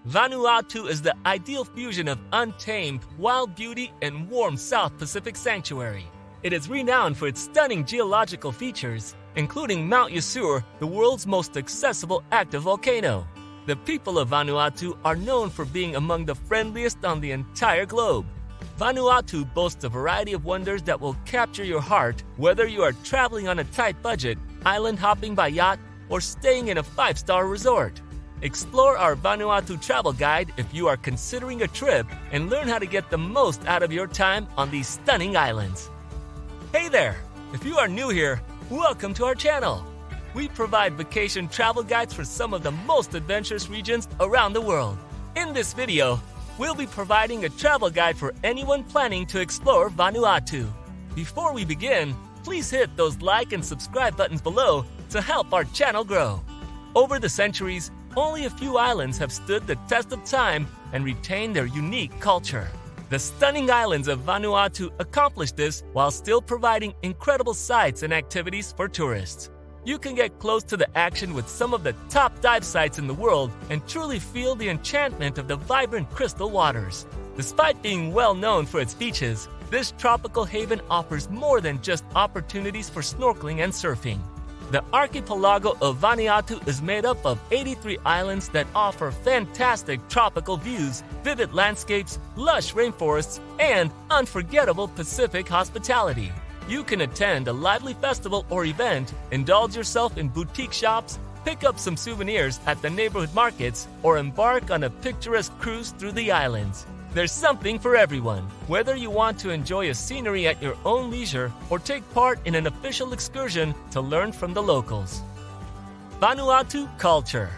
Vanuatu is the ideal fusion of untamed, wild beauty and warm South Pacific sanctuary. It is renowned for its stunning geological features, including Mount Yasur, the world's most accessible active volcano. The people of Vanuatu are known for being among the friendliest on the entire globe. Vanuatu boasts a variety of wonders that will capture your heart, whether you are traveling on a tight budget, island hopping by yacht, or staying in a 5-star resort. Explore our Vanuatu travel guide if you are considering a trip and learn how to get the most out of your time on these stunning islands. Hey there! If you are new here, welcome to our channel. We provide vacation travel guides for some of the most adventurous regions around the world. In this video, we'll be providing a travel guide for anyone planning to explore Vanuatu. Before we begin, please hit those like and subscribe buttons below to help our channel grow. Over the centuries, only a few islands have stood the test of time and retained their unique culture. The stunning islands of Vanuatu accomplish this while still providing incredible sights and activities for tourists. You can get close to the action with some of the top dive sites in the world and truly feel the enchantment of the vibrant crystal waters. Despite being well known for its beaches, this tropical haven offers more than just opportunities for snorkeling and surfing. The archipelago of Vanuatu is made up of 83 islands that offer fantastic tropical views, vivid landscapes, lush rainforests, and unforgettable Pacific hospitality. You can attend a lively festival or event, indulge yourself in boutique shops, pick up some souvenirs at the neighborhood markets, or embark on a picturesque cruise through the islands. There's something for everyone, whether you want to enjoy a scenery at your own leisure or take part in an official excursion to learn from the locals. Vanuatu culture.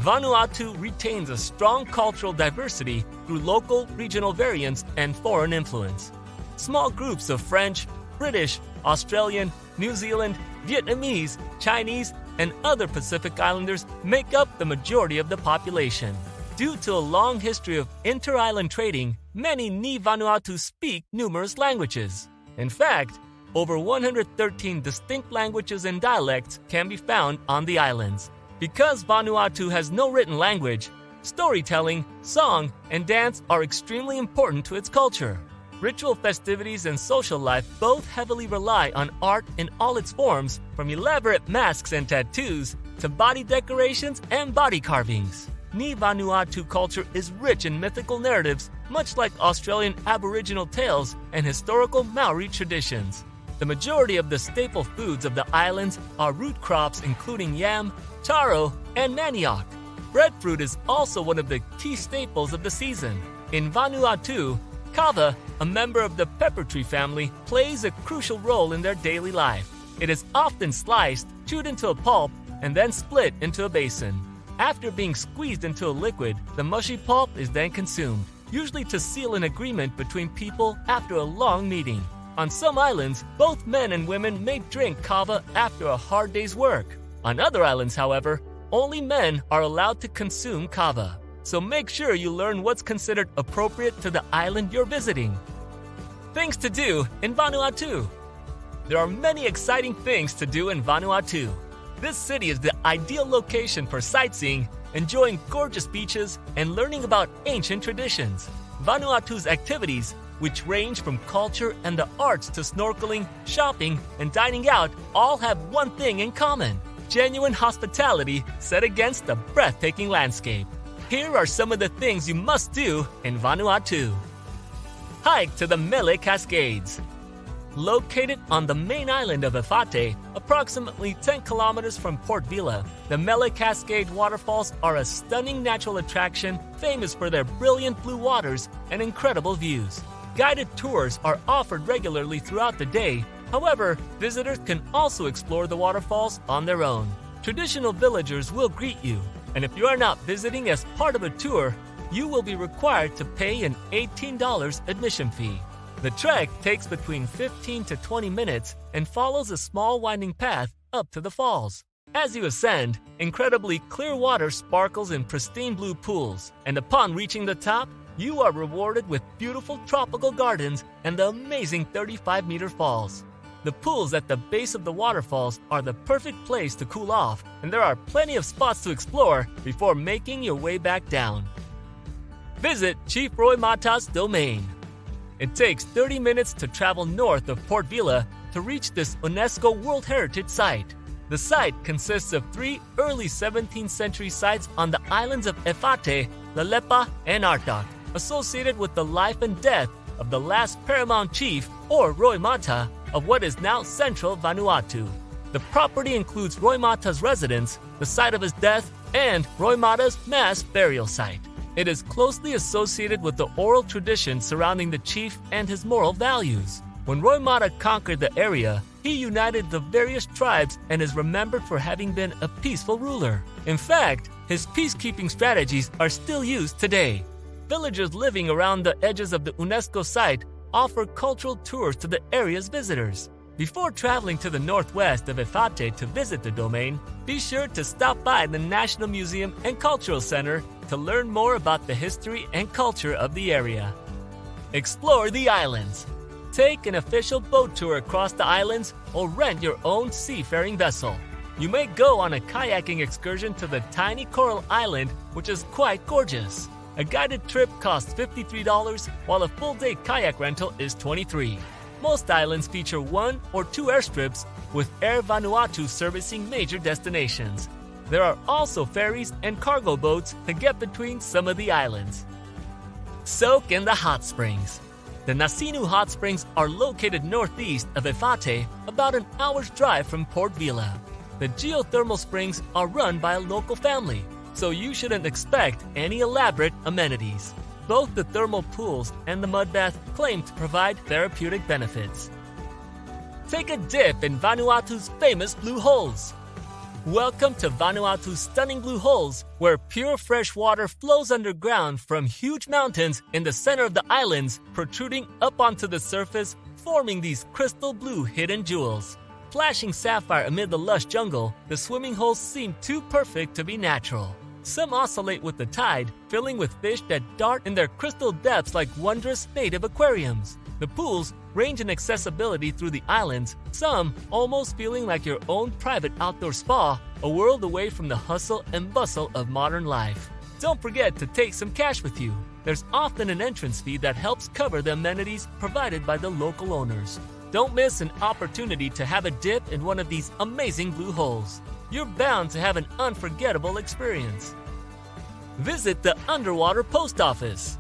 Vanuatu retains a strong cultural diversity through local, regional variants and foreign influence. Small groups of French, British, Australian, New Zealand, Vietnamese, Chinese, and other Pacific Islanders make up the majority of the population. Due to a long history of inter-island trading, many Ni Vanuatu speak numerous languages. In fact, over 113 distinct languages and dialects can be found on the islands. Because Vanuatu has no written language, storytelling, song, and dance are extremely important to its culture. Ritual festivities and social life both heavily rely on art in all its forms, from elaborate masks and tattoos to body decorations and body carvings. Ni Vanuatu culture is rich in mythical narratives, much like Australian Aboriginal tales and historical Maori traditions. The majority of the staple foods of the islands are root crops including yam, taro, and manioc. Breadfruit is also one of the key staples of the season. In Vanuatu, kava, a member of the pepper tree family, plays a crucial role in their daily life. It is often sliced, chewed into a pulp, and then split into a basin. After being squeezed into a liquid, the mushy pulp is then consumed, usually to seal an agreement between people after a long meeting. On some islands, both men and women may drink kava after a hard day's work. On other islands, however, only men are allowed to consume kava. So make sure you learn what's considered appropriate to the island you're visiting. Things to do in Vanuatu. There are many exciting things to do in Vanuatu. This city is the ideal location for sightseeing, enjoying gorgeous beaches, and learning about ancient traditions. Vanuatu's activities, which range from culture and the arts to snorkeling, shopping, and dining out, all have one thing in common: genuine hospitality set against the breathtaking landscape. Here are some of the things you must do in Vanuatu. Hike to the Mele Cascades. Located on the main island of Efate, approximately 10 kilometers from Port Vila, the Mele Cascade waterfalls are a stunning natural attraction famous for their brilliant blue waters and incredible views. Guided tours are offered regularly throughout the day. However, visitors can also explore the waterfalls on their own. Traditional villagers will greet you, and if you are not visiting as part of a tour, you will be required to pay an $18 admission fee. The trek takes between 15 to 20 minutes and follows a small winding path up to the falls. As you ascend, incredibly clear water sparkles in pristine blue pools, and upon reaching the top, you are rewarded with beautiful tropical gardens and the amazing 35-meter falls. The pools at the base of the waterfalls are the perfect place to cool off, and there are plenty of spots to explore before making your way back down. Visit Chief Roy Mata's domain. It takes 30 minutes to travel north of Port Vila to reach this UNESCO World Heritage Site. The site consists of 3 early 17th century sites on the islands of Efate, Lalepa, and Artak, associated with the life and death of the last paramount chief, or Roy Mata, of what is now central Vanuatu. The property includes Roy Mata's residence, the site of his death, and Roy Mata's mass burial site. It is closely associated with the oral tradition surrounding the chief and his moral values. When Roy Mata conquered the area, he united the various tribes and is remembered for having been a peaceful ruler. In fact, his peacekeeping strategies are still used today. Villagers living around the edges of the UNESCO site offer cultural tours to the area's visitors. Before traveling to the northwest of Efate to visit the domain, be sure to stop by the National Museum and Cultural Center to learn more about the history and culture of the area. Explore the islands. Take an official boat tour across the islands or rent your own seafaring vessel. You may go on a kayaking excursion to the tiny coral island, which is quite gorgeous. A guided trip costs $53, while a full-day kayak rental is $23. Most islands feature 1 or 2 airstrips, with Air Vanuatu servicing major destinations. There are also ferries and cargo boats to get between some of the islands. Soak in the hot springs. The Nasinu Hot Springs are located northeast of Efate, about an hour's drive from Port Vila. The geothermal springs are run by a local family, so you shouldn't expect any elaborate amenities. Both the thermal pools and the mud bath claim to provide therapeutic benefits. Take a dip in Vanuatu's famous blue holes. Welcome to Vanuatu's stunning blue holes, where pure fresh water flows underground from huge mountains in the center of the islands, protruding up onto the surface, forming these crystal blue hidden jewels. Flashing sapphire amid the lush jungle, the swimming holes seem too perfect to be natural. Some oscillate with the tide, filling with fish that dart in their crystal depths like wondrous native aquariums. The pools range in accessibility through the islands, some almost feeling like your own private outdoor spa, a world away from the hustle and bustle of modern life. Don't forget to take some cash with you. There's often an entrance fee that helps cover the amenities provided by the local owners. Don't miss an opportunity to have a dip in one of these amazing blue holes. You're bound to have an unforgettable experience. Visit the underwater post office.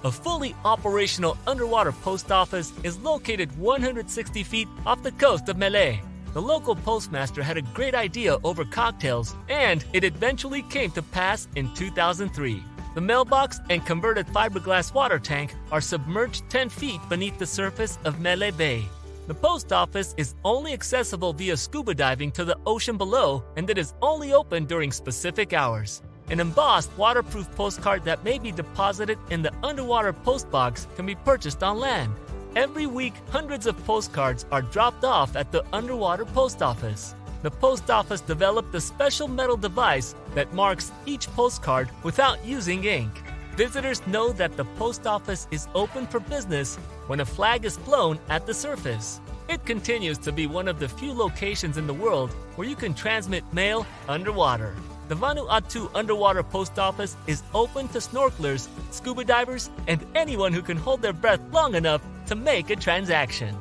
A fully operational underwater post office is located 160 feet off the coast of Malé. The local postmaster had a great idea over cocktails, and it eventually came to pass in 2003. The mailbox and converted fiberglass water tank are submerged 10 feet beneath the surface of Malé Bay. The post office is only accessible via scuba diving to the ocean below, and it is only open during specific hours. An embossed waterproof postcard that may be deposited in the underwater post box can be purchased on land. Every week, hundreds of postcards are dropped off at the underwater post office. The post office developed a special metal device that marks each postcard without using ink. Visitors know that the post office is open for business when a flag is flown at the surface. It continues to be one of the few locations in the world where you can transmit mail underwater. The Vanuatu Underwater Post Office is open to snorkelers, scuba divers, and anyone who can hold their breath long enough to make a transaction.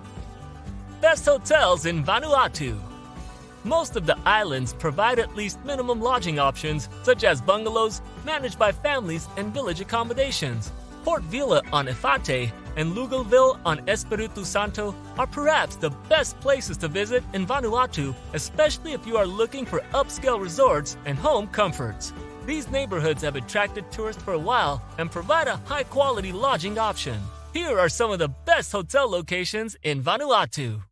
Best hotels in Vanuatu. Most of the islands provide at least minimum lodging options, such as bungalows managed by families and village accommodations. Port Vila on Efate and Lugalville on Espiritu Santo are perhaps the best places to visit in Vanuatu, especially if you are looking for upscale resorts and home comforts. These neighborhoods have attracted tourists for a while and provide a high-quality lodging option. Here are some of the best hotel locations in Vanuatu.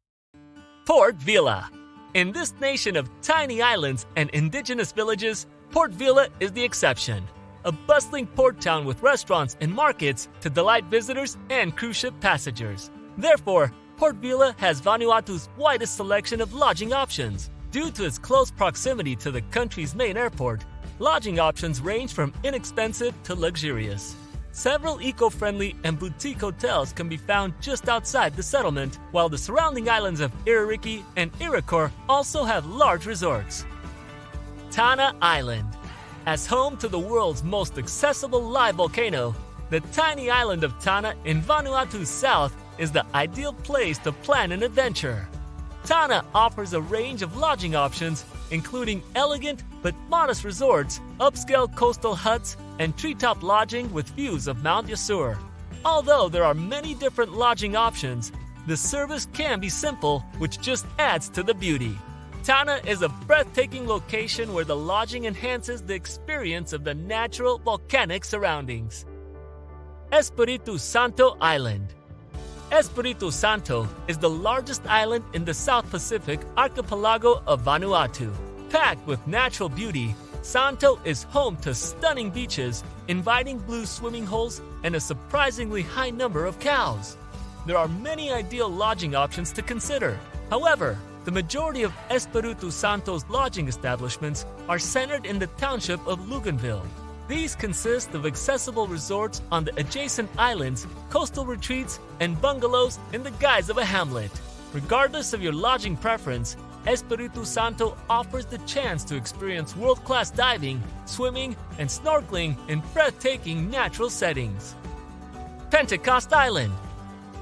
Port Vila. In this nation of tiny islands and indigenous villages, Port Vila is the exception. A bustling port town with restaurants and markets to delight visitors and cruise ship passengers. Therefore, Port Vila has Vanuatu's widest selection of lodging options. Due to its close proximity to the country's main airport, lodging options range from inexpensive to luxurious. Several eco-friendly and boutique hotels can be found just outside the settlement, while the surrounding islands of Iririki and Irikor also have large resorts. Tana Island. As home to the world's most accessible live volcano, The tiny island of Tana in Vanuatu's south is the ideal place to plan an adventure. Tana offers a range of lodging options, including elegant but modest resorts, upscale coastal huts, and treetop lodging with views of Mount Yasur. Although there are many different lodging options, the service can be simple, which just adds to the beauty. Tana is a breathtaking location where the lodging enhances the experience of the natural volcanic surroundings. Espiritu Santo Island. Espiritu Santo is the largest island in the South Pacific archipelago of Vanuatu. Packed with natural beauty, Santo is home to stunning beaches, inviting blue swimming holes, and a surprisingly high number of cows. There are many ideal lodging options to consider. However, the majority of Espiritu Santo's lodging establishments are centered in the township of Luganville. These consist of accessible resorts on the adjacent islands, coastal retreats, and bungalows in the guise of a hamlet. Regardless of your lodging preference, Espiritu Santo offers the chance to experience world-class diving, swimming, and snorkeling in breathtaking natural settings. Pentecost Island.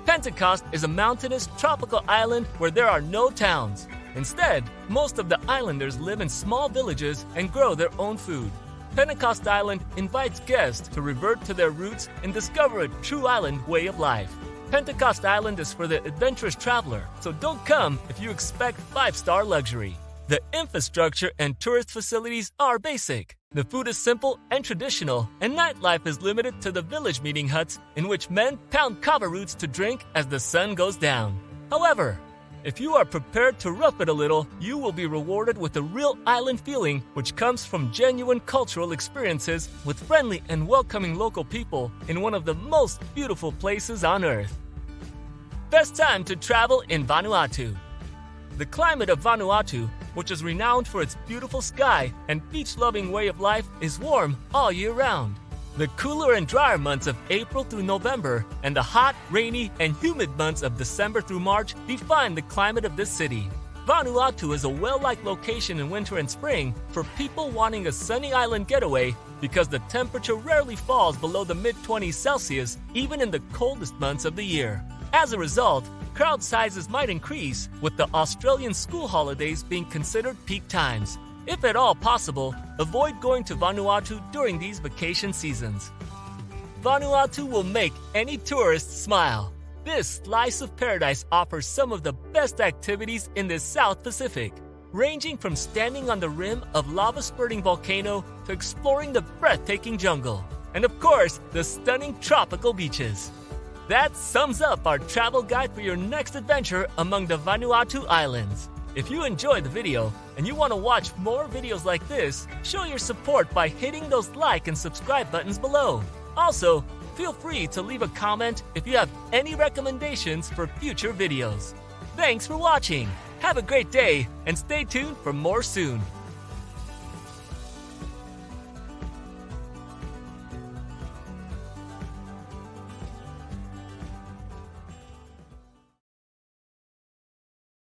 Pentecost is a mountainous tropical island where there are no towns. Instead, most of the islanders live in small villages and grow their own food. Pentecost Island invites guests to revert to their roots and discover a true island way of life. Pentecost Island is for the adventurous traveler, so don't come if you expect 5-star luxury. The infrastructure and tourist facilities are basic. The food is simple and traditional, and nightlife is limited to the village meeting huts in which men pound kava roots to drink as the sun goes down. However, if you are prepared to rough it a little, you will be rewarded with a real island feeling which comes from genuine cultural experiences with friendly and welcoming local people in one of the most beautiful places on earth. Best time to travel in Vanuatu. The climate of Vanuatu, which is renowned for its beautiful sky and beach-loving way of life, is warm all year round. The cooler and drier months of April through November and the hot, rainy, and humid months of December through March define the climate of this city. Vanuatu is a well-liked location in winter and spring for people wanting a sunny island getaway because the temperature rarely falls below the mid-20s Celsius even in the coldest months of the year. As a result, crowd sizes might increase, with the Australian school holidays being considered peak times. If at all possible, avoid going to Vanuatu during these vacation seasons. Vanuatu will make any tourist smile. This slice of paradise offers some of the best activities in the South Pacific, ranging from standing on the rim of lava-spurting volcano to exploring the breathtaking jungle, and of course, the stunning tropical beaches. That sums up our travel guide for your next adventure among the Vanuatu Islands. If you enjoyed the video and you want to watch more videos like this, show your support by hitting those like and subscribe buttons below. Also, feel free to leave a comment if you have any recommendations for future videos. Thanks for watching. Have a great day and stay tuned for more soon.